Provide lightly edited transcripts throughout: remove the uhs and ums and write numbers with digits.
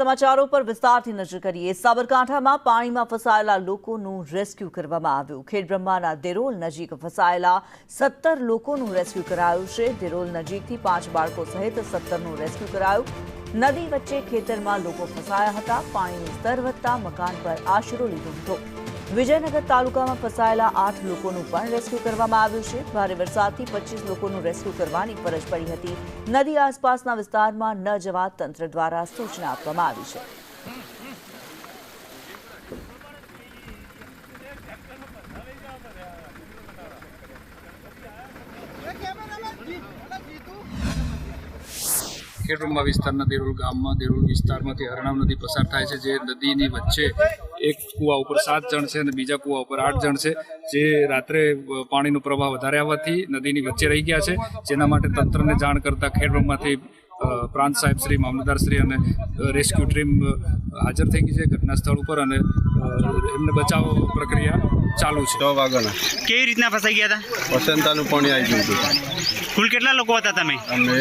સમાચારો પર વિસ્તારથી નજર કરીએ। સાબરકાંઠામાં પાણીમાં ફસાયેલા લોકોનું રેસ્ક્યુ કરવામાં આવ્યું। ખેડબ્રહ્માના દેરોલ નજીક ફસાયેલા 17 લોકોનું રેસ્ક્યુ કરાયું છે। દેરોલ નજીકથી 5 બાળકો સહિત 17નું રેસ્ક્યુ કરાયું। નદી વચ્ચે ખેતરમાં લોકો ફસાયા હતા। પાણીનું સ્તર વધતા મકાન પર આશરો લીધો હતો। વિજયનગર તાલુકામાં ફસાયેલા 8 લોકોનું પણ રેસ્ક્યુ કરવામાં આવ્યું છે। ભારે વરસાદથી 25 લોકોનું રેસ્ક્યુ કરવાની ફરજ પડી હતી। નદી આસપાસના વિસ્તારમાં ન જવા તંત્ર દ્વારા સૂચના આપવામાં આવી છે। ખેડબ્રહ્મા વિસ્તારના દેરોલ ગામમાં દેરોલ વિસ્તારમાંથી હરણાવ નદી પસાર થાય છે। જે નદીની વચ્ચે એક કૂવા ઉપર 7 જણ છે અને બીજા કૂવા ઉપર 8 જણ છે, જે રાત્રે પાણીનો પ્રવાહ વધારે આવવાથી નદીની વચ્ચે રહી ગયા છે। જેના માટે તંત્રને જાણ કરતા ખેડબ્રહ્માથી પ્રાંત સાહેબ શ્રી, મામલતદાર શ્રી અને રેસ્ક્યુ ટીમ હાજર થઈ ગઈ છે ઘટના સ્થળ ઉપર અને એમને બચાવ પ્રક્રિયા ચાલુ છે। 6 વાગ્યાના કેવી રીતના ફસાઈ ગયા હતા? વસંતાનું પાણી આવી ગયું હતું। કુલ કેટલા લોકો હતા તમે? અમે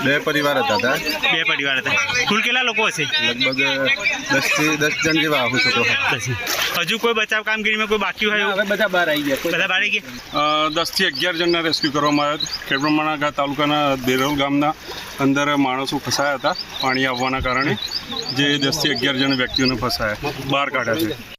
2 પરિવાર હતા। 2 પરિવાર હતા। કુલ કેટલા લોકો હશે? લગભગ 10 થી 10 જણ જેવા હું શકો। હજુ કોઈ બચાવ કામગીરીમાં કોઈ બાકી હોય? હવે બધા બહાર આવી ગયા। બધા બહાર આવી ગયા। 10 થી 11 જણના રેસ્ક્યુ કરવામાં આવ્યા હતા। ખેડબ્રહ્મા તાલુકાના દેરોલ ગામના અંદર માણસો ફસાયા હતા પાણી આવવાના કારણે, જે 10 થી 11 જણ વ્યક્તિઓને ફસાયા બહાર કાઢ્યા છે।